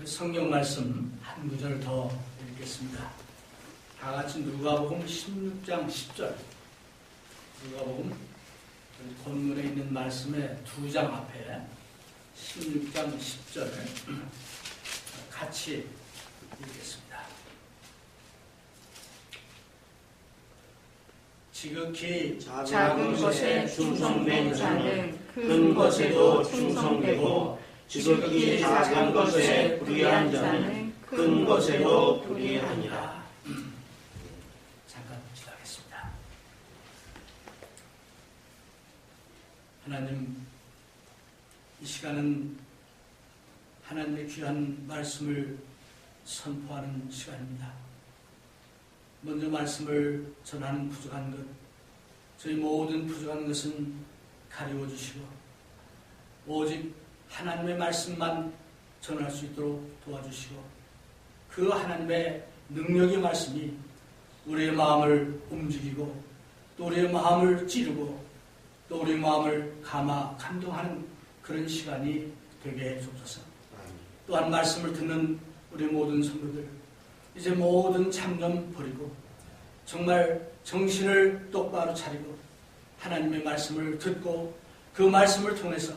성경 말씀 한 구절 더 읽겠습니다. 다 같이 누가복음 16장 10절. 누가복음 본문에 있는 말씀의 두 장 앞에 16장 10절 같이 읽겠습니다. 지극히 작은 것에 충성된 자는 큰 것에도 충성되고 지극히 작은 것에 불의한 자는 큰 것에도 불의하니라. 잠깐 기도하겠습니다. 하나님, 이 시간은 하나님의 귀한 말씀을 선포하는 시간입니다. 먼저 말씀을 전하는 부족한 것, 저희 모든 부족한 것은 가리워 주시고 오직 하나님의 말씀만 전할 수 있도록 도와주시고 그 하나님의 능력의 말씀이 우리의 마음을 움직이고 또 우리의 마음을 찌르고 또 우리의 마음을 감동하는 그런 시간이 되게 해주옵소서. 또한 말씀을 듣는 우리 모든 성도들, 이제 모든 참념 버리고 정말 정신을 똑바로 차리고 하나님의 말씀을 듣고 그 말씀을 통해서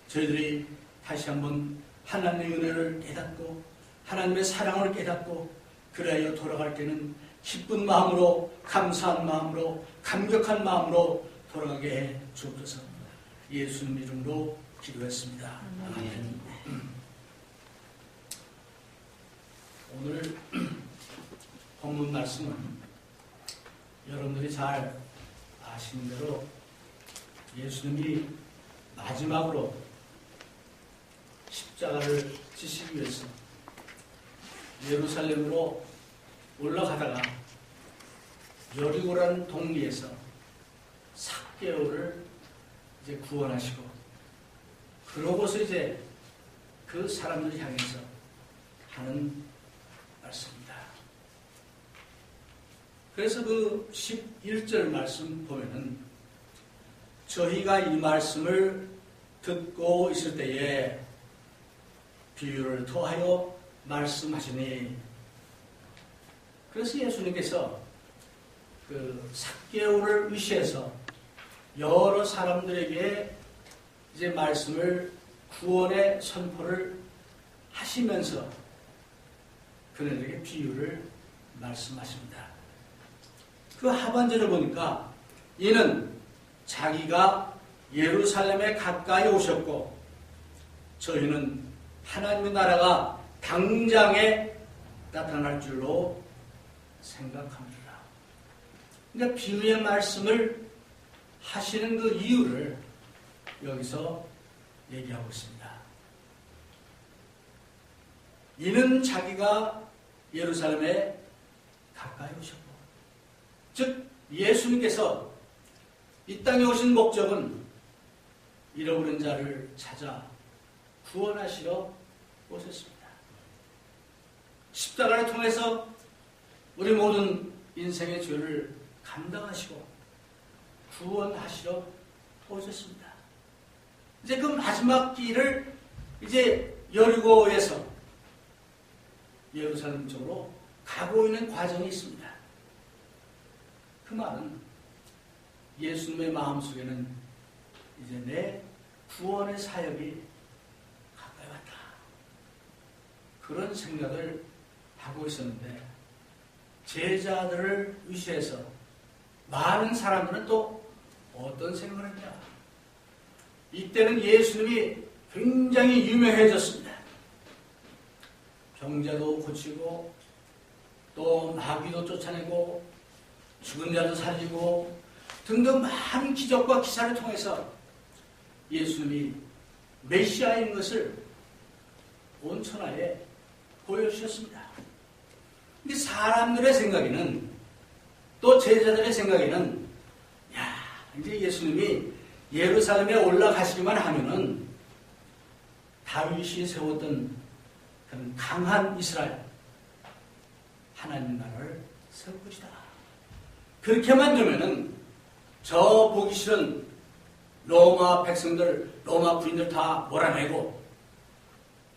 저희들이 다시 한번 하나님의 은혜를 깨닫고 하나님의 사랑을 깨닫고 그래야 돌아갈 때는 기쁜 마음으로, 감사한 마음으로, 감격한 마음으로 돌아가게 해 주옵소서. 예수님 이름으로 기도했습니다. 아멘. 오늘 본문 말씀은 여러분들이 잘 아시는 대로 예수님이 마지막으로 십자가를 지시기 위해서 예루살렘으로 올라가다가 여리고라는 동리에서 삭개오를 이제 구원하시고 그러고서 이제 그 사람들을 향해서 하는 말씀입니다. 그래서 그 11절 말씀 보면은 저희가 이 말씀을 듣고 있을 때에 비유를 더하여 말씀하시니, 그래서 예수님께서 그 삭개오를 의시해서 여러 사람들에게 이제 말씀을 구원의 선포를 하시면서 그들에게 비유를 말씀하십니다. 그 하반절을 보니까 이는 자기가 예루살렘에 가까이 오셨고 저희는 하나님의 나라가 당장에 나타날 줄로 생각합니다. 그러니까 비유의 말씀을 하시는 그 이유를 여기서 얘기하고 있습니다. 이는 자기가 예루살렘에 가까이 오셨고, 즉 예수님께서 이 땅에 오신 목적은 잃어버린 자를 찾아 구원하시러 오셨습니다. 십자가를 통해서 우리 모든 인생의 죄를 감당하시고 구원하시러 오셨습니다. 이제 그 마지막 길을 이제 여리고에서 예루살렘 쪽으로 가고 있는 과정이 있습니다. 그 말은 예수님의 마음속에는 이제 내 구원의 사역이 가까이 왔다, 그런 생각을 하고 있었는데 제자들을 의시해서 많은 사람들은 또 어떤 생각을 했냐. 이때는 예수님이 굉장히 유명해졌습니다. 병자도 고치고 또 마귀도 쫓아내고 죽은 자도 살리고 등등 많은 기적과 기사를 통해서 예수님이 메시아인 것을 온 천하에 보여주셨습니다. 근데 사람들의 생각에는, 또 제자들의 생각에는, 야, 이제 예수님이 예루살렘에 올라가시기만 하면은 다윗이 세웠던 그런 강한 이스라엘, 하나님 나라를 세울 것이다. 그렇게만 되면은 저 보기 싫은 로마 백성들, 로마 부인들 다 몰아내고,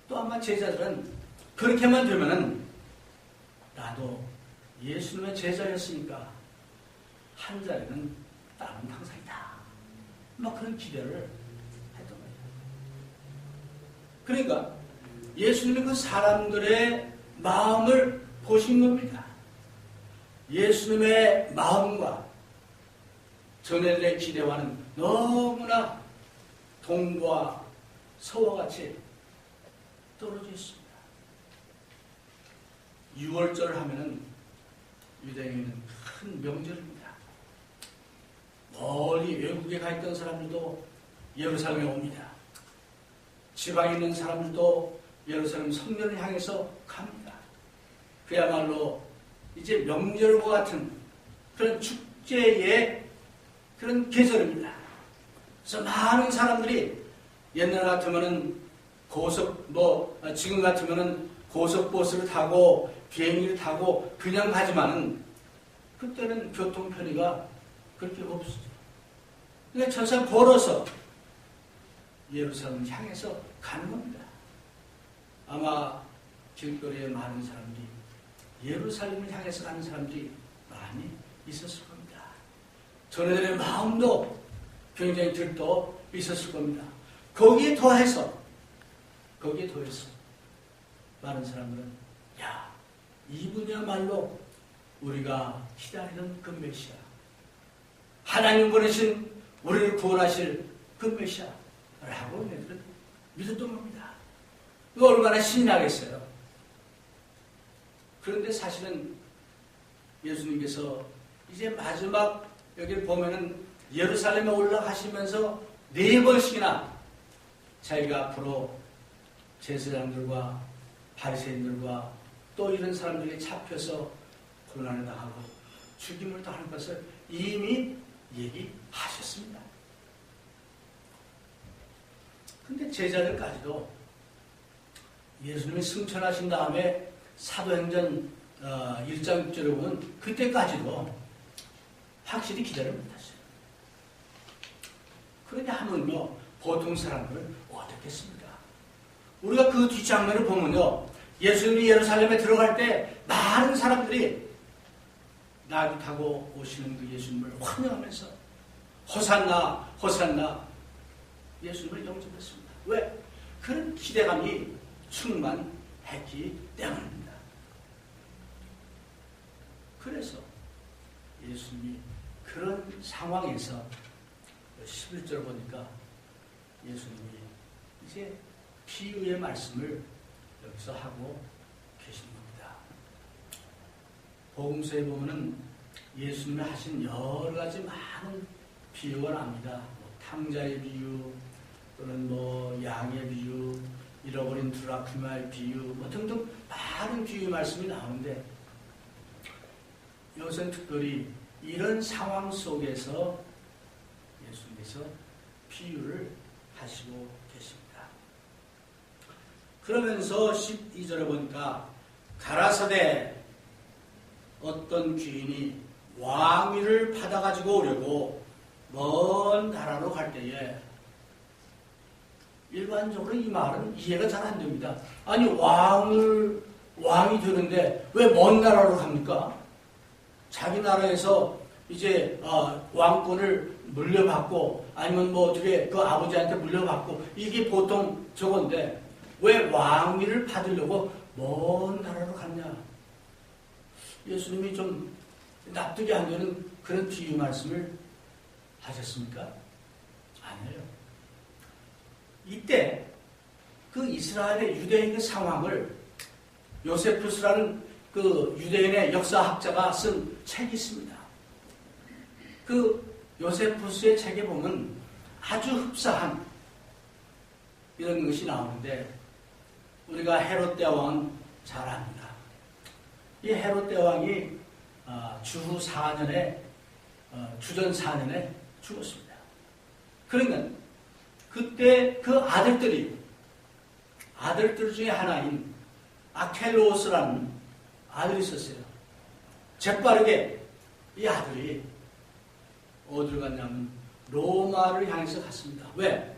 또 아마 제자들은 그렇게만 되면은 나도 예수님의 제자였으니까 한 자리는 다른 당사이다. 막 그런 기대를 했던 거예요. 그러니까 예수님은 그 사람들의 마음을 보신 겁니다. 예수님의 마음과 전에의 기대와는 너무나 동과 서와 같이 떨어져 있습니다. 6월절 하면은 유대인은 큰 명절입니다. 멀리 외국에 가 있던 사람들도 예루살렘에 옵니다. 지방에 있는 사람들도 예루살렘 성전을 향해서 갑니다. 그야말로 이제 명절과 같은 그런 축제의 그런 계절입니다. 그래서 많은 사람들이 옛날 같으면은 지금 같으면은 고속버스를 타고 비행기를 타고 그냥 가지만은 그때는 교통 편의가 그렇게 없었죠. 그러니까 천천 걸어서 예루살렘을 향해서 가는 겁니다. 아마 길거리에 많은 사람들이 예루살렘을 향해서 가는 사람들이 많이 있었을 겁니다. 저네들의 마음도 굉장히 들떠 있었을 겁니다. 거기에 더해서 많은 사람들은 야, 이분이야말로 우리가 기다리는 그 메시아, 하나님 보내신 우리를 구원하실 그 메시아라고 얘들은 믿었던 겁니다. 이거 얼마나 신이 나겠어요. 그런데 사실은 예수님께서 이제 마지막 여기를 보면은 예루살렘에 올라가시면서 4번씩이나 자기가 앞으로 제사장들과 바리새인들과 또 이런 사람들이 잡혀서 고난을 당하고 죽임을 당할 것을 이미 얘기하셨습니다. 근데 제자들까지도 예수님이 승천하신 다음에 사도행전 1장 6절에 보면 그때까지도 확실히 기다려 못했어요. 그러냐 하면요, 보통 사람들은 어떻겠습니까? 우리가 그 뒷장면을 보면요, 예수님이 예루살렘에 들어갈 때 많은 사람들이 나귀 타고 오시는 그 예수님을 환영하면서 호산나 호산나 예수님을 영접했습니다. 왜? 그런 기대감이 충만했기 때문입니다. 그래서 예수님이 그런 상황에서 11절 보니까 예수님이 이제 비유의 말씀을 여기서 하고 계신 겁니다. 복음서에 보면은 예수님이 하신 여러 가지 많은 비유가 나옵니다. 탕자의 비유, 또는 양의 비유, 잃어버린 드라크마의 비유, 등등 많은 비유 말씀이 나오는데 여기서는 특별히 이런 상황 속에서 예수님께서 비유를 하시고 계십니다. 그러면서 12절에 보니까 가라사대 어떤 귀인이 왕위를 받아가지고 오려고 먼 나라로 갈 때에 일반적으로 이 말은 이해가 잘 안 됩니다. 아니 왕이 되는데 왜 먼 나라로 갑니까? 자기 나라에서 이제 왕권을 물려받고 아니면 어떻게 그 아버지한테 물려받고 이게 보통 저건데 왜 왕위를 받으려고 먼 나라로 갔냐? 예수님이 좀 납득이 안 되는 그런 비유 말씀을 하셨습니까? 아니에요. 이때 그 이스라엘의 유대인의 상황을 요세푸스라는 그 유대인의 역사학자가 쓴 책이 있습니다. 그 요세푸스의 책에 보면 아주 흡사한 이런 것이 나오는데 우리가 헤롯 대왕은 잘 압니다. 이 헤롯 대왕이 주후 4년에 주전 4년에 죽었습니다. 그러니까 그때 그 아들들 중에 하나인 아켈로스라는 아들이 있었어요. 재빠르게 이 아들이 어디로 갔냐면 로마를 향해서 갔습니다. 왜?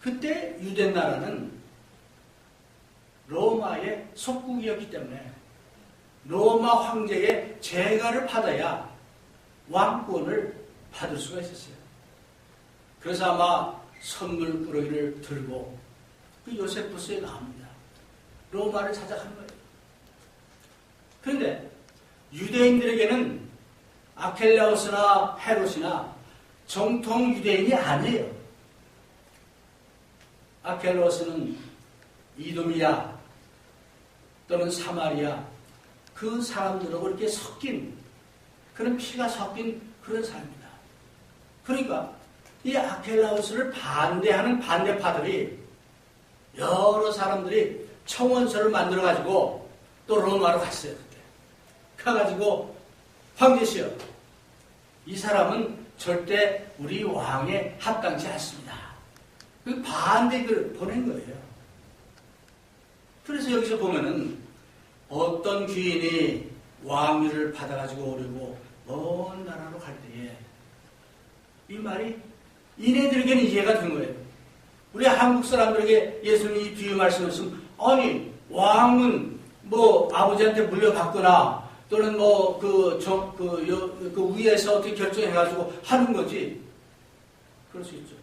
그때 유대 나라는 로마의 속국이었기 때문에 로마 황제의 재가를 받아야 왕권을 받을 수가 있었어요. 그래서 아마 선물 꾸러기를 들고 그 요세푸스에 나옵니다. 로마를 찾아간 거예요. 그런데 유대인들에게는 아켈라우스나 헤롯이나 정통 유대인이 아니에요. 아켈라우스는 이두미아 또는 사마리아 그 사람들하고 이렇게 섞인 그런 피가 섞인 그런 사람입니다. 그러니까 이 아켈라우스를 반대하는 반대파들이 여러 사람들이 청원서를 만들어가지고 또 로마로 갔어요. 그때. 가가지고 황제시여, 이 사람은 절대 우리 왕에 합당치 않습니다. 그 반대 글을 보낸 거예요. 그래서 여기서 보면은 어떤 귀인이 왕위를 받아가지고 오려고 먼 나라로 갈 때에 이 말이 이네들에게는 이해가 된 거예요. 우리 한국 사람들에게 예수님이 이 비유 말씀하시면 아니 왕은 뭐 아버지한테 물려받거나 또는 뭐 그 위에서 어떻게 결정해가지고 하는 거지. 그럴 수 있죠.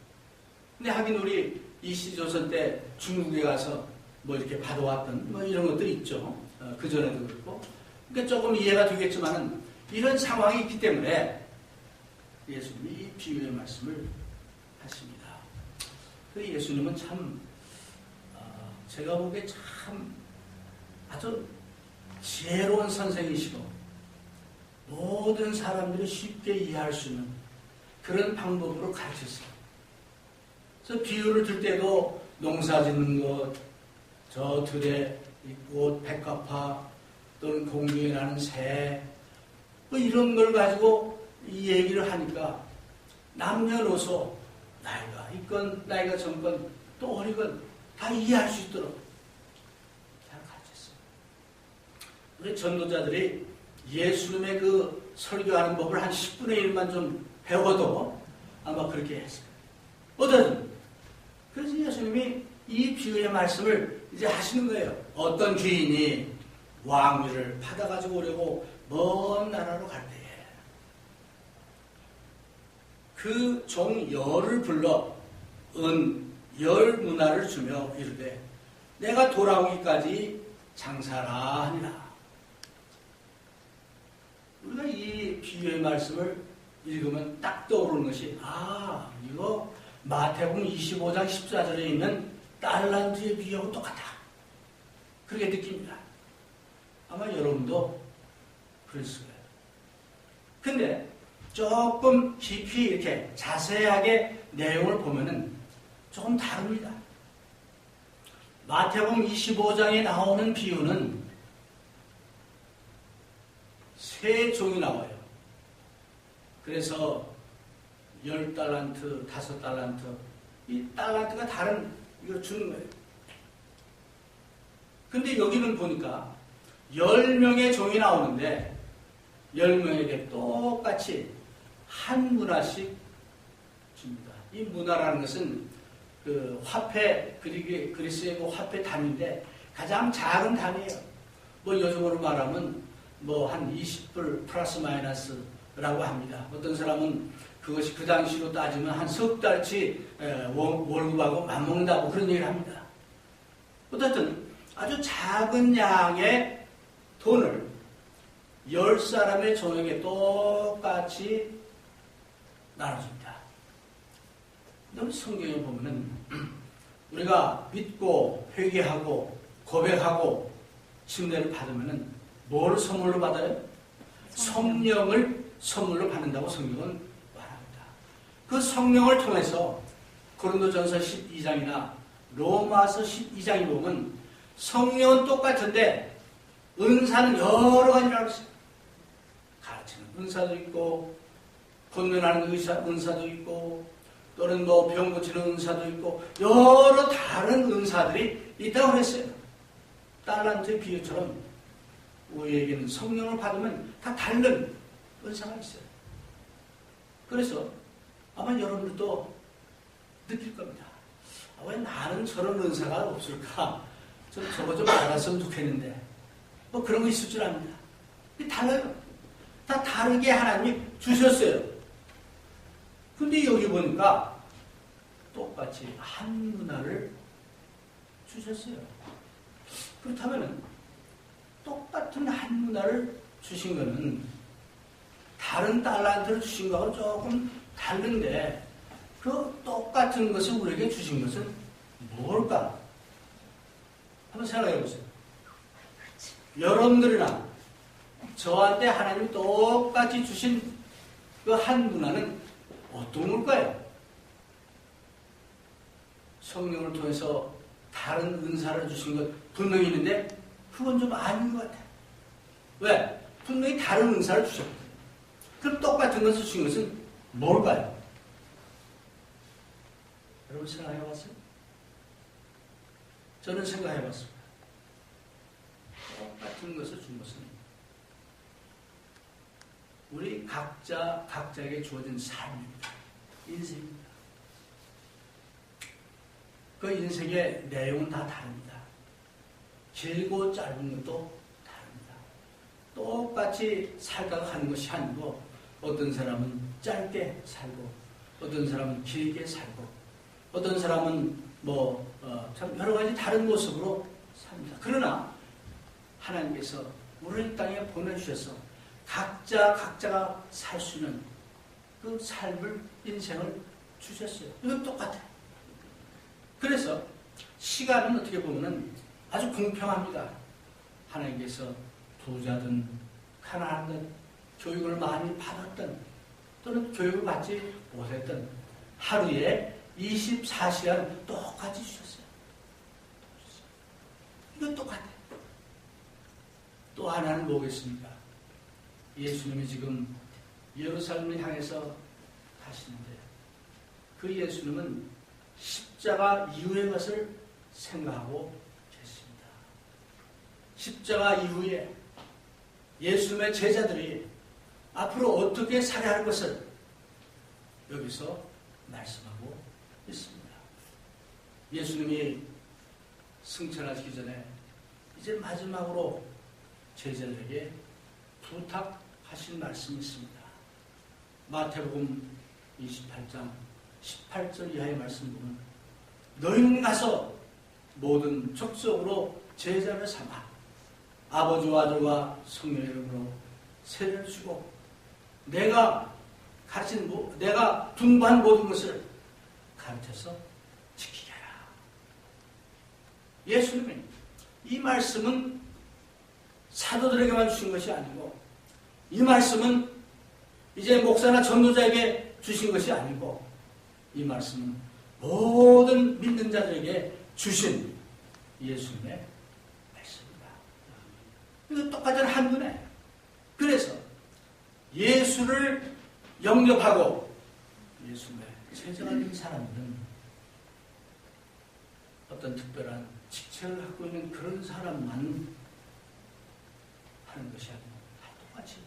근데 하긴 우리 이시조선 때 중국에 가서 뭐 이렇게 받아왔던 뭐 이런 것들이 있죠. 그전에도 그렇고. 그러니까 조금 이해가 되겠지만은 이런 상황이 있기 때문에 예수님이 이 비유의 말씀을 하십니다. 그 예수님은 참 제가 보기에 참 아주 지혜로운 선생이시고 모든 사람들이 쉽게 이해할 수 있는 그런 방법으로 가르쳤어요. 그래서 비유를 들 때도 농사 짓는 것, 저 들에 꽃, 백합화 또는 공중에 나는 새 뭐 이런 걸 가지고 이 얘기를 하니까 남녀노소 나이가 있건 나이가 젊건 또 어리건 다 이해할 수 있도록 잘 가르쳤어요. 우리 전도자들이 예수님의 그 설교하는 법을 한 10분의 1만 좀 배워도 아마 그렇게 했어요. 어쨌든 그래서 예수님이 이 비유의 말씀을 이제 하시는 거예요. 어떤 귀인이 왕위를 받아가지고 오려고 먼 나라로 갈 때에 그 종 열을 불러 열 문화를 주며 이르되 내가 돌아오기까지 장사라 하니라. 우리가 이 비유의 말씀을 읽으면 딱 떠오르는 것이 이거 마태복음 25장 14절에 있는 달란트의 비유하고 똑같다. 그렇게 느낍니다. 아마 여러분도 그랬을 거예요. 근데 조금 깊이 이렇게 자세하게 내용을 보면은 조금 다릅니다. 마태복음 25장에 나오는 비유는 세 종이 나와요. 그래서 10달란트, 5달란트, 이 달란트가 다른 이걸 주는 거예요. 근데 여기는 보니까 10명의 종이 나오는데 10명에게 똑같이 한 문화씩 줍니다. 이 문화라는 것은 그 화폐, 그리스의 그 화폐 단위인데 가장 작은 단위예요. 뭐 요즘으로 말하면 뭐 한 20불 플러스 마이너스라고 합니다. 어떤 사람은 그것이 그 당시로 따지면 한 석 달치 월급하고 맞먹는다고 그런 얘기를 합니다. 어쨌든 아주 작은 양의 돈을 10사람의 종에게 똑같이 나눠줍니다. 너무 성경에 보면은 우리가 믿고 회개하고 고백하고 침례를 받으면은 뭘 선물로 받아요? 성령을 선물로 받는다고 성경은 말합니다. 그 성령을 통해서 고린도전서 12장이나 로마서 12장에 보면 성령은 똑같은데 은사는 여러 가지라고 했어요. 가르치는 은사도 있고 권면하는 은사도 있고 또는 뭐 병 고치는 은사도 있고 여러 다른 은사들이 있다고 했어요. 달란트의 비유처럼 우리에게는 성령을 받으면 다 다른 은사가 있어요. 그래서 아마 여러분들도 느낄 겁니다. 왜 나는 저런 은사가 없을까? 저거 좀 알았으면 좋겠는데 뭐 그런 거 있을 줄 압니다. 달라요. 다 다르게 하나님이 주셨어요. 근데 여기 보니까 똑같이 한 문화를 주셨어요. 그렇다면 똑같은 한 문화를 주신 거는 다른 달란트를 주신 거하고 조금 다른데 그 똑같은 것을 우리에게 주신 것은 뭘까? 한번 생각해 보세요. 여러분들이나 저한테 하나님이 똑같이 주신 그 한 문화는 어떤 걸까요? 성령을 통해서 다른 은사를 주신 것 분명히 있는데 그건 좀 아닌 것 같아요. 왜? 분명히 다른 은사를 주셨거든요. 그럼 똑같은 것을 주신 것은 뭘까요? 여러분 생각해봤어요? 저는 생각해봤습니다. 똑같은 것을 준 것은 우리 각자에게 주어진 삶입니다. 인생입니다. 그 인생의 내용은 다 다릅니다. 길고 짧은 것도 다릅니다. 똑같이 살다가 하는 것이 아니고 어떤 사람은 짧게 살고 어떤 사람은 길게 살고 어떤 사람은 참 여러 가지 다른 모습으로 삽니다. 그러나 하나님께서 우리를 이 땅에 보내주셔서 각자가 살 수 있는 그 삶을 인생을 주셨어요. 이건 똑같아요. 그래서 시간은 어떻게 보면 아주 공평합니다. 하나님께서 부자든 가난하든 교육을 많이 받았든 또는 교육을 받지 못했든 하루에 24시간 똑같이 주셨어요. 이건 똑같아요. 또 하나는 뭐겠습니까? 예수님이 지금 예루살렘을 향해서 가시는데 그 예수님은 십자가 이후의 것을 생각하고 계십니다. 십자가 이후에 예수님의 제자들이 앞으로 어떻게 살아야 할 것을 여기서 말씀하고 있습니다. 예수님이 승천하시기 전에 이제 마지막으로 제자들에게 부탁하신 말씀이 있습니다. 마태복음 28장 18절 이하의 말씀 보면 너희는 가서 모든 족속으로 제자를 삼아 아버지와 아들과 성령의 이름으로 세례를 주고 내가 분부한 모든 것을 가르쳐서 지키게 하라. 예수님이 이 말씀은 사도들에게만 주신 것이 아니고 이 말씀은 이제 목사나 전도자에게 주신 것이 아니고 이 말씀은 모든 믿는 자들에게 주신 예수님의 말씀입니다. 이거 똑같은 한문에 그래서 예수를 영접하고 예수님의 제자가 된 사람들은 어떤 특별한 직책을 갖고 있는 그런 사람만 하는 것이 아니고 다 똑같이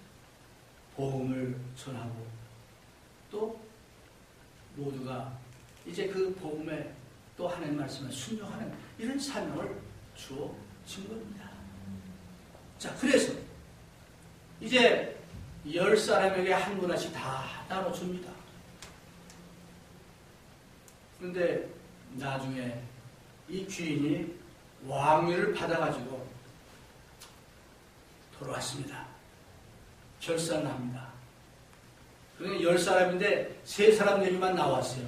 복음을 전하고 또 모두가 이제 그 복음에 또 하나님 말씀을 순종하는 이런 사명을 주어진 겁니다. 자, 그래서 이제 10사람에게 한 문화씩 다 나눠줍니다. 그런데 나중에 이 귀인이 왕위를 받아가지고 돌아왔습니다. 결산을 합니다. 그러니까 10사람인데 3사람 얘기만 나왔어요.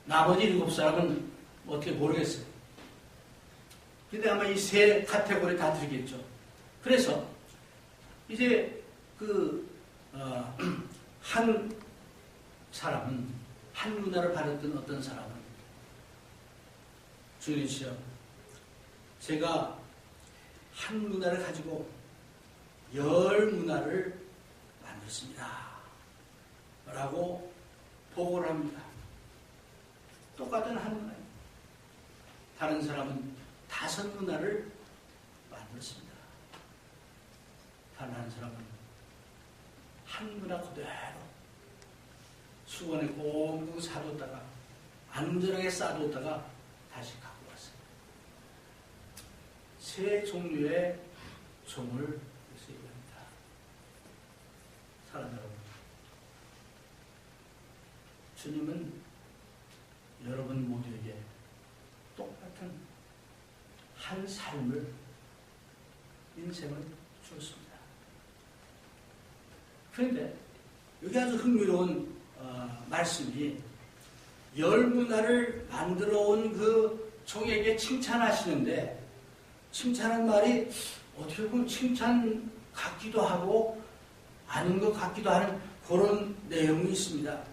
나머지 7사람은 어떻게 모르겠어요. 근데 아마 이 3 카테고리 다 드리겠죠. 그래서 이제 한 사람은 한 문화를 받았던 어떤 사람은 주님이시여 제가 한 문화를 가지고 10문화를 만들었습니다. 라고 보고를 합니다. 똑같은 한 문화예요. 다른 사람은 5문화를 만들었습니다. 다른 한 사람은 한 문화 그대로 수건에 꽁꽁 사뒀다가 안전하게 싸뒀다가 다시 갖고 왔어요. 세 종류의 종을 얘기합니다. 사랑 여러분, 주님은 여러분 모두에게 똑같은 한 삶을, 인생을 주었습니다. 그런데 여기 아주 흥미로운 말씀이 열 문화를 만들어 온 그 종에게 칭찬하시는데, 칭찬한 말이 어떻게 보면 칭찬 같기도 하고 아닌 것 같기도 하는 그런 내용이 있습니다.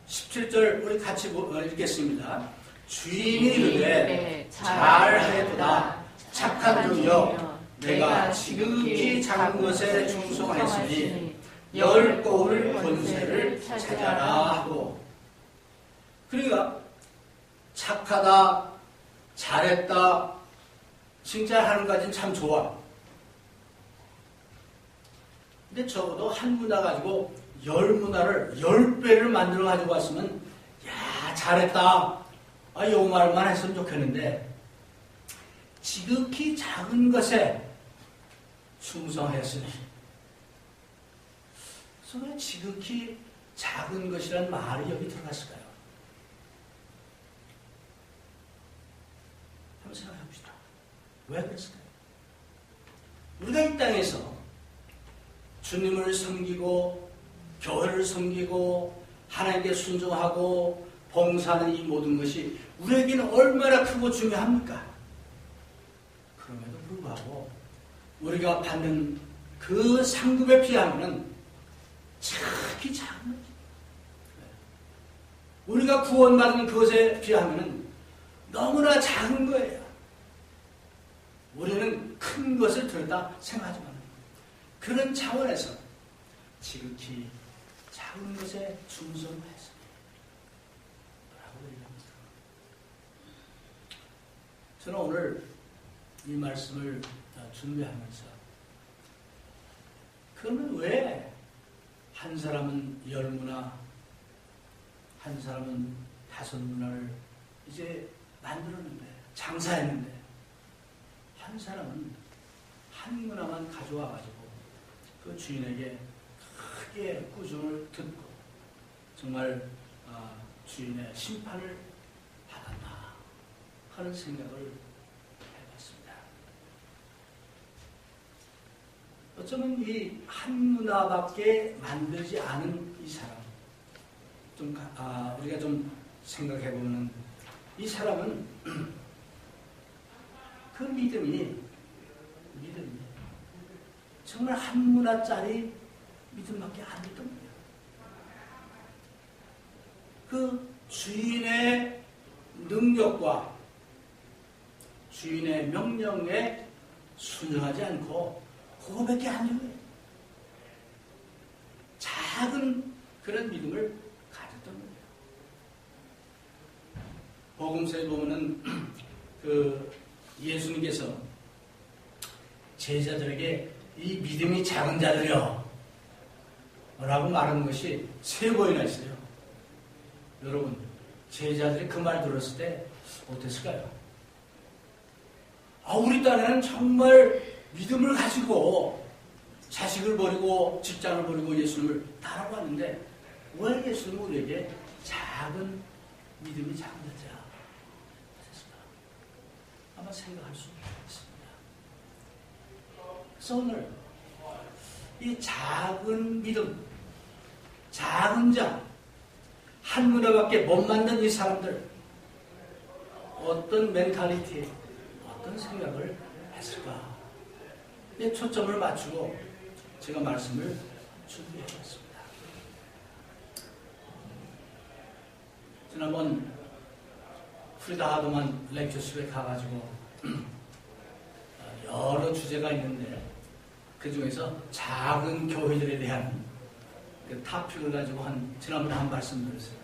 17절 우리 같이 읽겠습니다. 주인이 이르되 잘하였도다 착한 종이여, 내가 지극히 작은 것에 충성하였으니 열 고울 권세를 찾아라 하고. 그러니까 착하다, 잘했다, 칭찬하는 까지는 참 좋아. 근데 적어도 한 문화 가지고 열 문화를 10배를 만들어 가지고 왔으면, 야, 잘했다, 요 말만 했으면 좋겠는데, 지극히 작은 것에 충성했으니. 그래서 왜 지극히 작은 것이란 말이 여기 들어갔을까요? 한번 생각해 봅시다. 왜 그랬을까요? 우리가 이 땅에서 주님을 섬기고 교회를 섬기고 하나님께 순종하고 봉사하는 이 모든 것이 우리에게는 얼마나 크고 중요합니까? 그럼에도 불구하고 우리가 받는 그 상급에 비하면 지극히 작은 거죠. 우리가 구원받은 그것에 비하면 너무나 작은 거예요. 우리는 큰 것을 들었다 생각하지만 그런 차원에서 지극히 작은 것에 충성하였습니다. 라고 얘기합니다. 저는 오늘 이 말씀을 준비하면서, 그러면 왜 한 사람은 10문화, 한 사람은 5문화를 이제 만들었는데, 장사했는데, 한 사람은 한 문화만 가져와가지고 그 주인에게 크게 꾸중을 듣고 정말 주인의 심판을 받았나 하는 생각을 해봤습니다. 어쩌면 이 한 문화밖에 만들지 않은 이 사람, 우리가 좀 생각해보면 이 사람은 그 믿음이 정말 한 문화짜리 믿음밖에 안 됐던 거예요. 그 주인의 능력과 주인의 명령에 순종하지 않고 그거밖에 안 된 거예요. 작은 그런 믿음을 가졌던 거예요. 복음서에 보면은 그 예수님께서 제자들에게 이 믿음이 작은 자들이여 라고 말하는 것이 3번이나 있어요. 여러분, 제자들이 그 말 들었을 때 어땠을까요? 우리 딴에는 정말 믿음을 가지고 자식을 버리고 직장을 버리고 예수님을 따라가는데 왜 예수님은 우리에게 작은 믿음이 작은 자냐 했을까? 아마 생각할 수 있습니다. 그래서 오늘 이 작은 믿음, 작은 자, 한 문화밖에 못 만든 이 사람들, 어떤 멘탈리티, 어떤 생각을 했을까? 이 초점을 맞추고 제가 말씀을 준비해봤습니다. 지난번 프리다 하도만 렉처십에 가가지고 여러 주제가 있는데 그 중에서 작은 교회들에 대한 그 토픽을 가지고 지난번에 한 말씀 드렸어요.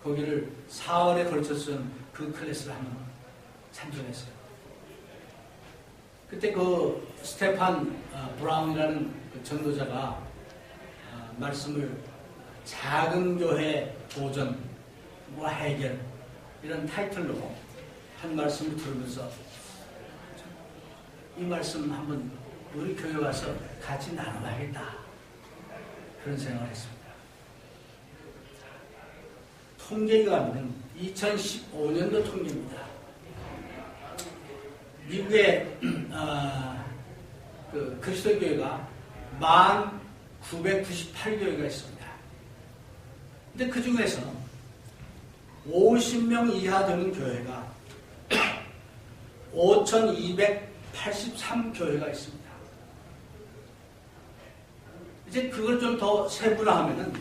거기를 4월에 걸쳐서 그 클래스를 한번 참석했어요. 그때 그 스테판 브라운이라는 그 전도자가 말씀을 작은 교회 도전, 해결 이런 타이틀로 한 말씀을 들으면서 이 말씀 한번 우리 교회 와서 같이 나눠봐야겠다. 그런 생각을 했습니다. 통계에 가면 2015년도 통계입니다. 미국의 그리스도교회가 1998교회가 있습니다. 근데 그 중에서 50명 이하 되는 교회가 5,283교회가 있습니다. 이제 그걸 좀 더 세분화하면은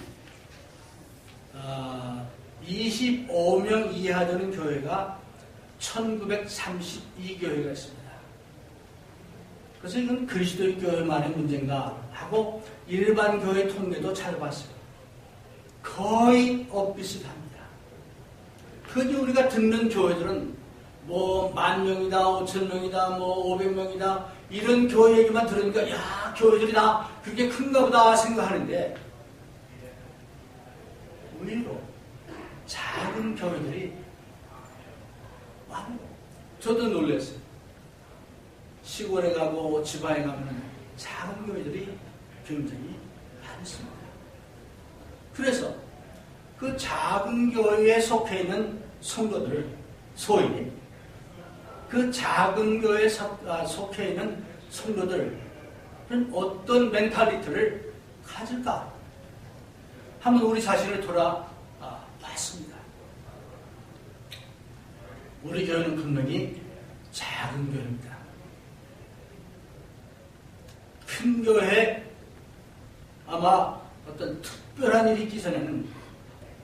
25명 이하 되는 교회가 1932교회가 있습니다. 그래서 이건 그리스도의 교회만의 문제인가 하고 일반 교회 통계도 잘 봤어요. 거의 엇비슷합니다. 흔히 우리가 듣는 교회들은 뭐 10,000명이다, 5,000명이다, 뭐 500명이다 이런 교회 얘기만 들으니까 야 교회들이 다 그렇게 큰가 보다 생각하는데 의외로 작은 교회들이 많아요. 저도 놀랐어요. 시골에 가고 지방에 가면 작은 교회들이 굉장히 많습니다. 그래서 그 작은 교회에 속해 있는 성도들, 소위 그 작은 교회에 속해 있는 성도들은 어떤 멘탈리티를 가질까? 한번 우리 자신을 돌아봤습니다. 우리 교회는 분명히 작은 교회입니다. 큰 교회에 아마 어떤 특별한 일이 있기 전에는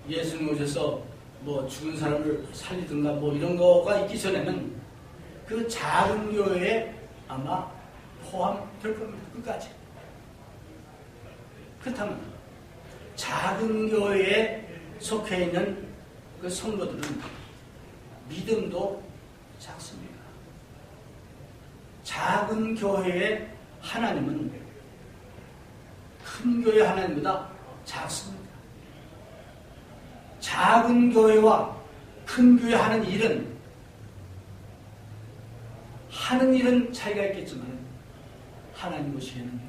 예수님 오셔서 뭐 죽은 사람을 살리든가 뭐 이런 거가 있기 전에는 그 작은 교회에 아마 포함될 겁니다. 끝까지. 그렇다면 작은 교회에 속해 있는 그 성도들은 믿음도 작습니다. 작은 교회의 하나님은 큰 교회 하나님보다 작습니다. 작은 교회와 큰 교회 하는 일은 차이가 있겠지만 하나님 보시기에는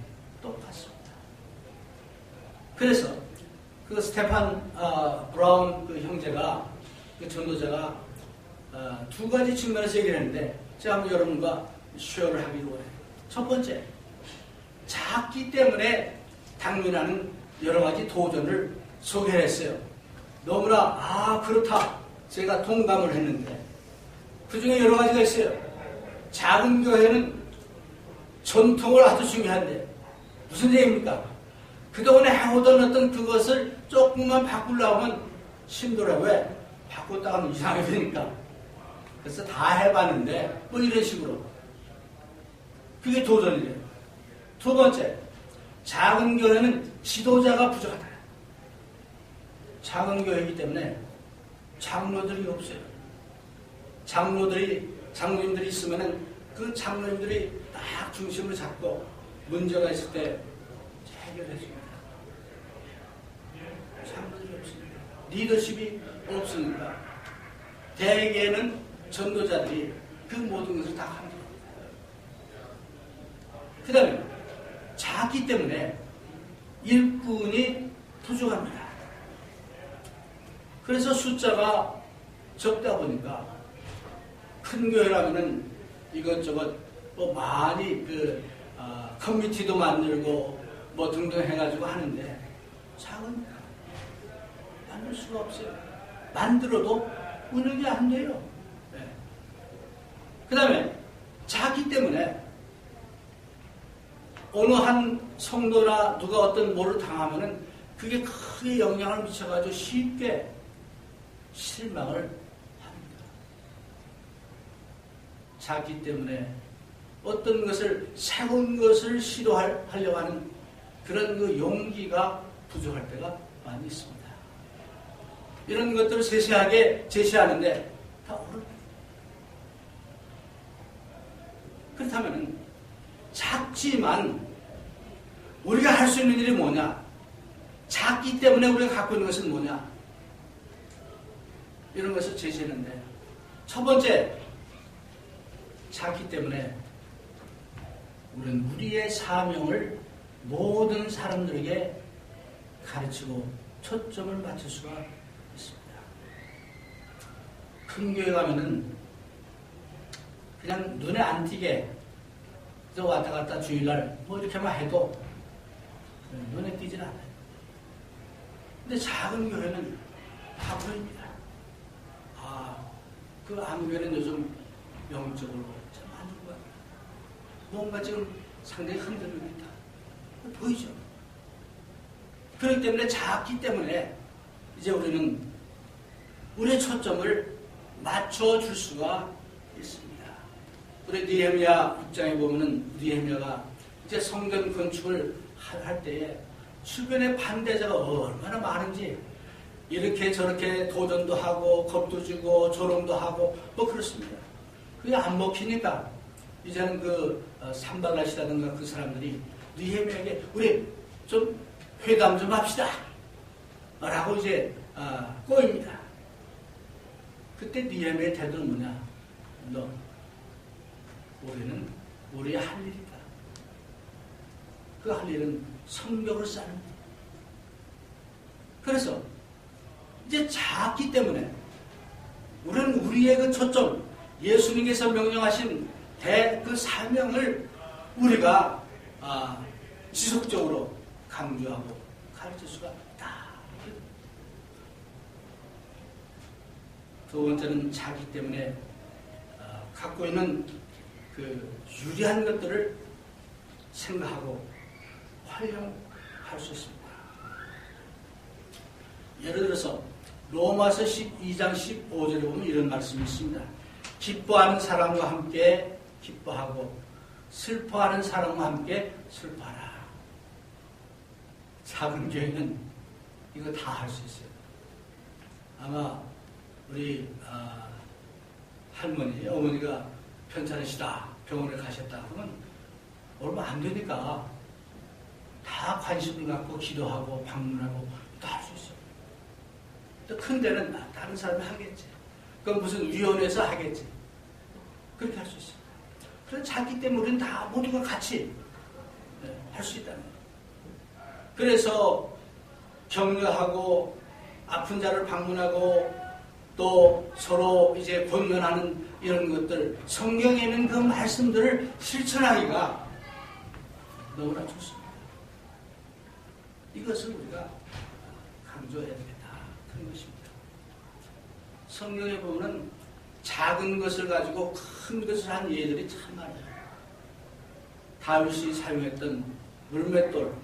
똑같습니다. 그래서 그 스테판 브라운 그 형제가 그 전도자가 두 가지 측면에서 얘기를 했는데 제가 한번 여러분과 쉐어를 하기로 해요. 첫 번째, 작기 때문에 당면하는 여러 가지 도전을 소개했어요. 너무나 그렇다 제가 동감을 했는데 그 중에 여러 가지가 있어요. 작은 교회는 전통을 아주 중요한데 무슨 얘기입니까? 그동안에 해오던 어떤 그것을 조금만 바꾸려고 하면 힘들어요. 왜? 바꿨다가 하면 이상하게 되니까. 그래서 다 해봤는데 뭐 이런 식으로 그게 도전이래요. 두 번째, 작은 교회는 지도자가 부족하다. 작은 교회이기 때문에 장로들이 없어요. 장로님들이 있으면은 그 장로님들이 딱 중심을 잡고 문제가 있을 때 해결해줍니다. 장로들이 없습니다. 리더십이 없으니까 대개는 전도자들이 그 모든 것을 다 합니다. 그 다음에 작기 때문에 일꾼이 부족합니다. 그래서 숫자가 적다 보니까 큰 교회라면은 이것저것 뭐 많이 커뮤니티도 만들고 뭐 등등 해가지고 하는데 작은 만들 수가 없어요. 만들어도 운영이 안 돼요. 네. 그 다음에 작기 때문에 어느 한 성도나 누가 어떤 뭐를 당하면은 그게 크게 영향을 미쳐가지고 쉽게 실망을 합니다. 작기 때문에 어떤 것을 새로운 것을 시도하려고 하는 그런 그 용기가 부족할 때가 많이 있습니다. 이런 것들을 세세하게 제시하는데 다 어렵습니다. 그렇다면 작지만 우리가 할 수 있는 일이 뭐냐? 작기 때문에 우리가 갖고 있는 것은 뭐냐? 이런 것을 제시했는데 첫 번째, 작기 때문에 우리는 우리의 사명을 모든 사람들에게 가르치고 초점을 맞출 수가 있습니다. 큰 교회 가면은 그냥 눈에 안 띄게 왔다 갔다 주일날 뭐 이렇게만 해도 눈에 띄질 않아요. 근데 작은 교회는 다 보입니다. 그 안교회는 요즘 영적으로 참 안 좋은 것 같아요. 뭔가 지금 상당히 흔들리고 있다. 보이죠? 그렇기 때문에 작기 때문에 이제 우리는 우리의 초점을 맞춰줄 수가 있습니다. 우리 느헤미야 입장에 보면은 느헤미야가 이제 성전 건축을 할 때에 주변에 반대자가 얼마나 많은지 이렇게 저렇게 도전도 하고 겁도 주고 조롱도 하고 뭐 그렇습니다. 그게 안 먹히니까 이제는 그 산발라시라든가 그 사람들이 느헤미야에게 우리 좀 회담 좀 합시다 라고 이제 꼬입니다. 그때 느헤미야의 태도는 뭐냐? 너 우리는 우리의 할 일이다. 그 할 일은 성경을 쌓는 일. 그래서 이제 작기 때문에 우리는 우리의 그 초점, 예수님께서 명령하신 그 사명을 우리가 지속적으로 강조하고 가르칠 수가 있다. 두 번째는 작기 때문에 갖고 있는 그 유리한 것들을 생각하고 활용할 수 있습니다. 예를 들어서 로마서 12장 15절에 보면 이런 말씀이 있습니다. 기뻐하는 사람과 함께 기뻐하고 슬퍼하는 사람과 함께 슬퍼하라. 작은 교회는 이거 다 할 수 있어요. 아마 우리 할머니, 어머니가 편찮으시다 병원에 가셨다 그러면 얼마 안 되니까 다 관심을 갖고 기도하고 방문하고 다 할 수 있어요. 또 큰 데는 다른 사람이 하겠지. 그건 무슨 위원회에서 하겠지. 그렇게 할 수 있어요. 그래서 작기 때문에 우리는 다 모두가 같이 할 수 있다는 거예요. 그래서 격려하고 아픈 자를 방문하고 또 서로 이제 권면하는 이런 것들, 성경에 있는 그 말씀들을 실천하기가 너무나 좋습니다. 이것을 우리가 강조해야 되겠다 그런 것입니다. 성경에 보면 작은 것을 가지고 큰 것을 한 예들이 참 많아요. 다윗이 사용했던 물맷돌,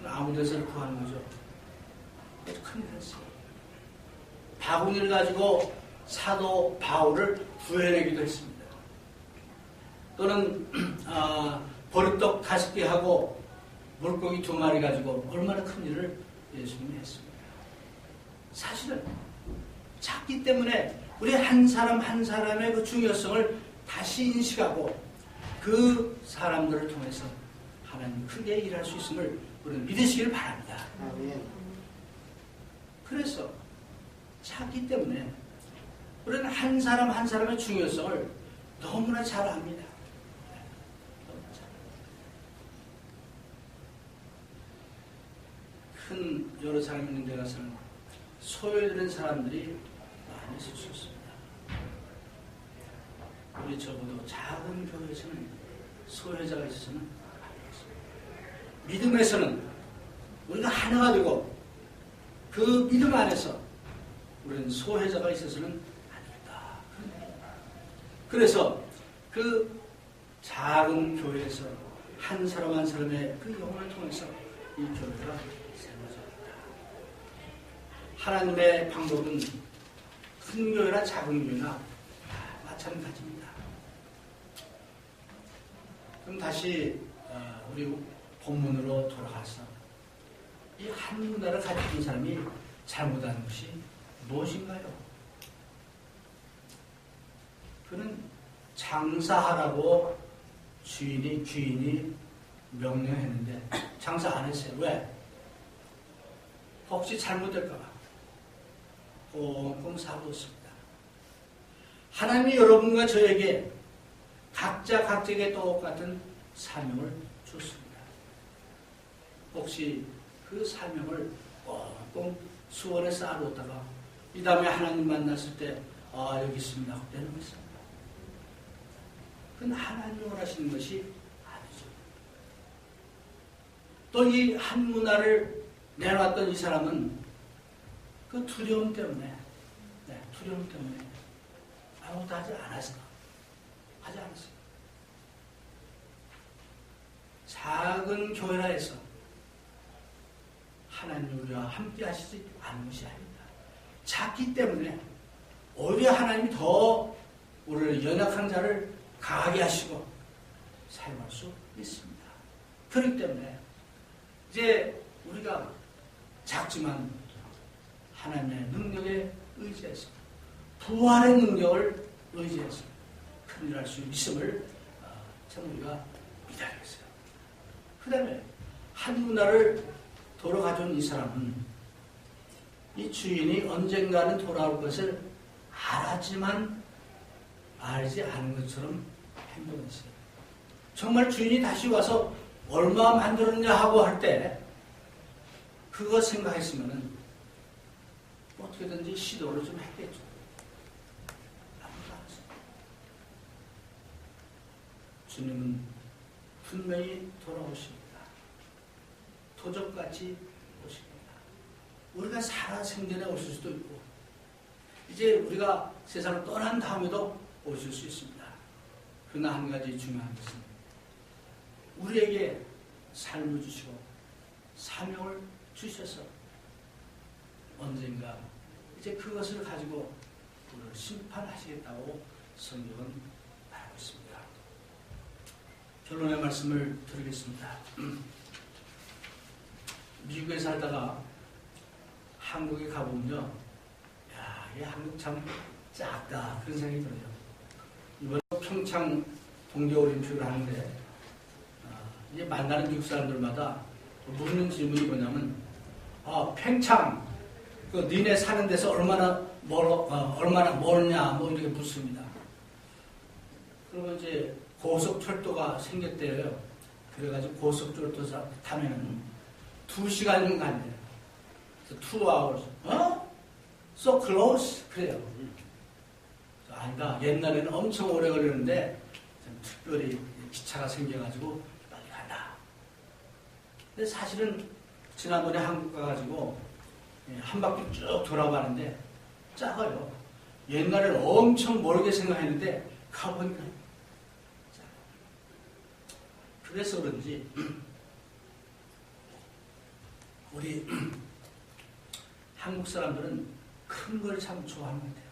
아무 데서 구하는 거죠. 큰 일이었어요. 바구니를 가지고 사도 바울을 구해내기도 했습니다. 또는 보리떡 5개 하고 물고기 2마리 가지고 얼마나 큰 일을 예수님이 했습니다. 사실은 작기 때문에 우리 한 사람 한 사람의 그 중요성을 다시 인식하고 그 사람들을 통해서 하나님 크게 일할 수 있음을 우리는 믿으시길 바랍니다. 그래서 작기 때문에 우리는 한 사람 한 사람의 중요성을 너무나 잘 압니다. 큰 여러 사람이 있는 데 가서는 소외되는 사람들이 많이 있을 수 있습니다. 우리 적어도 작은 교회에서는 소외자가 있어서는 안 되겠습니다. 믿음에서는 우리가 하나가 되고 그 믿음 안에서 우리는 소외자가 있어서는 안 된다. 그래서 그 작은 교회에서 한 사람 한 사람의 그 영혼을 통해서 이 교회가 세워집니다. 하나님의 방법은 큰 교회나 작은 교회나 마찬가지입니다. 그럼 다시 우리 본문으로 돌아가서 이 한 문화를 가지고 있는 사람이 잘못하는 것이 무엇인가요? 그는 장사하라고 주인이 명령했는데 장사 안 했어요. 왜? 혹시 잘못될까봐 꽁꽁 사두었습니다. 하나님이 여러분과 저에게 각자 각자에게 똑같은 사명을 줬습니다. 혹시 그 사명을 꽁꽁 수원에 쌓아놓다가 이 다음에 하나님 만났을 때 여기 있습니다 하고 내놓겠습니다. 그건 하나님이 원하시는 것이 아니죠. 또 이 한 문화를 내놨던 이 사람은 그 두려움 때문에 아무것도 하지 않았어요. 작은 교회라 해서 하나님 우리와 함께 하시지 않은 것이 아닙니다. 작기 때문에 오히려 하나님이 더 우리를 연약한 자를 강하게 하시고 사용할 수 있습니다. 그렇기 때문에 이제 우리가 작지만 하나님의 능력에 의지해서 부활의 능력을 의지해서 큰일 할 수 있음을 참 우리가 믿어야겠어요. 그 다음에 한 문화를 돌아가져온 이 사람은 이 주인이 언젠가는 돌아올 것을 알았지만 알지 않은 것처럼 행동했어요. 정말 주인이 다시 와서 얼마 만들었냐 하고 할 때 그거 생각했으면은 어떻게든지 시도를 좀 했겠죠. 아무도 안 했어요. 주님은 분명히 돌아오십니다. 도적같이 오십니다. 우리가 살아 생전에 오실 수도 있고 이제 우리가 세상을 떠난 다음에도 오실 수 있습니다. 그러나 한 가지 중요한 것은 우리에게 삶을 주시고 사명을 주셔서 언젠가 이제 그것을 가지고 우리를 심판하시겠다고 성경은 말하고 있습니다. 결론의 말씀을 드리겠습니다. 미국에 살다가 한국에 가보면요, 야, 이 한국 참 작다 그런 생각이 들어요. 이번 평창 동계올림픽을 하는데 이제 만나는 미국 사람들마다 묻는 질문이 뭐냐면 평창 그 니네 사는 데서 얼마나 멀냐 뭐 이렇게 묻습니다. 그러면 이제 고속철도가 생겼대요. 그래가지고 고속철도 타면은 2시간이면 간대요. 2 hours. So close. 그래요. 아니다. 옛날에는 엄청 오래 걸리는데 특별히 기차가 생겨가지고 빨리 간다. 근데 사실은 지난번에 한국 가가지고 한 바퀴 쭉 돌아봤는데 작아요. 옛날에는 엄청 멀게 생각했는데 가보니까 작아요. 그래서 그런지 우리 한국 사람들은 큰 걸 참 좋아하는 것 같아요.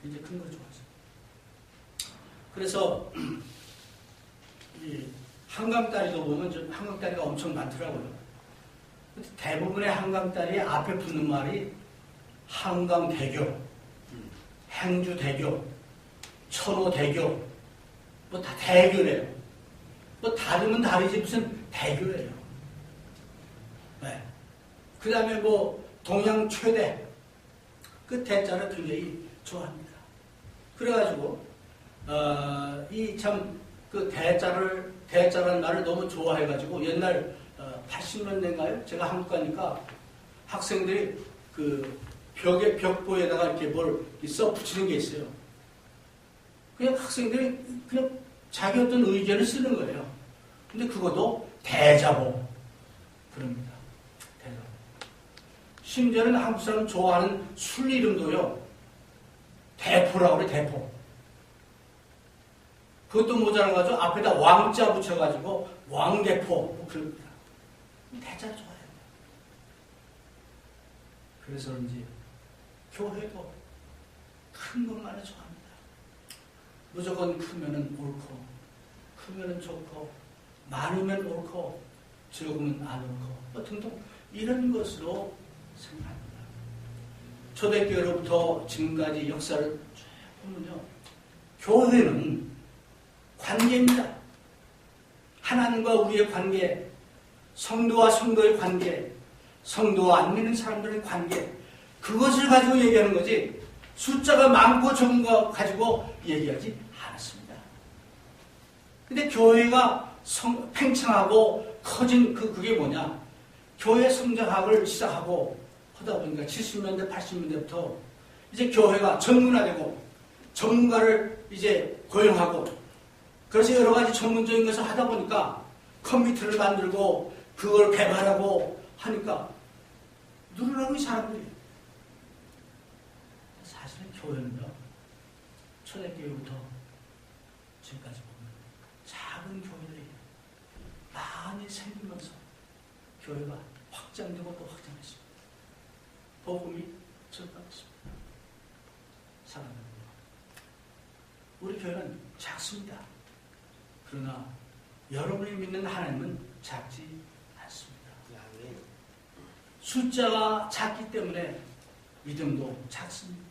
이제 큰 걸 좋아하죠. 그래서 이 한강다리도 보면 한강다리가 엄청 많더라고요. 대부분의 한강다리 앞에 붙는 말이 한강대교, 행주대교, 천호대교, 뭐 다 대교래요. 뭐 다르면 다르지 무슨 대교래요. 네. 그 다음에 뭐 동양 최대, 그 대자를 굉장히 좋아합니다. 그래가지고 이 참 그 대자라는 말을 너무 좋아해가지고 옛날 80년대인가요? 제가 한국 가니까 학생들이 그 벽보에다가 이렇게 뭘 써 붙이는 게 있어요. 그냥 학생들이 그냥 자기 어떤 의견을 쓰는 거예요. 근데 그것도 대자보 그럽니다. 대자보. 심지어는 한국 사람 좋아하는 술 이름도요. 대포라고 그래, 대포. 그것도 모자라가지고 앞에다 왕자 붙여가지고 왕대포 뭐 그럽니다. 대자 좋아해요. 그래서 그런지 교회도 큰 것만을 좋아합니다. 무조건 크면은 옳고 크면은 좋고 많으면 옳고 적으면 안 옳고 뭐 등등 이런 것으로 생각합니다. 초대교회로부터 지금까지 역사를 쭉 보면요. 교회는 관계입니다. 하나님과 우리의 관계, 성도와 성도의 관계, 성도와 안 믿는 사람들의 관계, 그것을 가지고 얘기하는 거지 숫자가 많고 적은 거 가지고 얘기하지 않았습니다. 근데 교회가 팽창하고 커진 그게 뭐냐? 교회 성장학을 시작하고 하다 보니까 70년대, 80년대부터 이제 교회가 전문화되고 전문가를 이제 고용하고 그래서 여러 가지 전문적인 것을 하다 보니까 컴퓨터를 만들고 그걸 개발하고 하니까 누르라고 이 사람들이. 사실은 교회는요, 초대교회부터 지금까지 보면 작은 교회들이 많이 생기면서 교회가 확장되고 또 확장했습니다. 복음이 전파됐습니다. 사랑하는 우리 교회는 작습니다. 그러나 여러분이 믿는 하나님은 작지 않습니다. 숫자가 작기 때문에 믿음도 작습니다.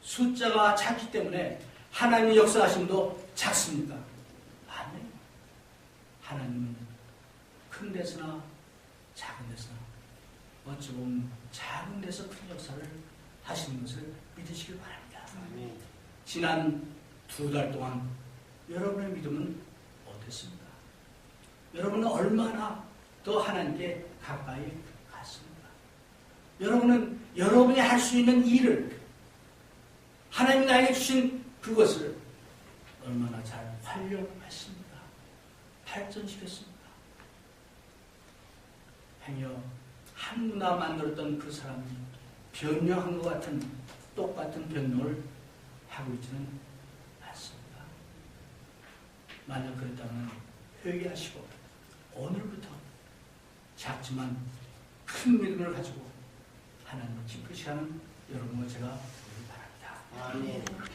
숫자가 작기 때문에 하나님의 역사하심도 작습니다. 아멘. 하나님은 큰 데서나 작은 데서나 어찌 보면 작은 데서 큰 역사를 하시는 것을 믿으시길 바랍니다. 아멘. 지난 2달 동안 여러분의 믿음은 어땠습니까? 여러분은 얼마나 더 하나님께 가까이 갔습니까? 여러분은 여러분이 할 수 있는 일을 하나님이 나에게 주신 그것을 얼마나 잘 활용했습니까? 발전시켰습니까? 행여 한문화 만들었던 그 사람이 변명한 것 같은 똑같은 변명을 하고 있지는 않습니다. 만약 그랬다면 회개하시고 오늘부터 작지만 큰 믿음을 가지고 하나님을 기쁘시 하는 여러분을 제가 바랍니다. 아멘.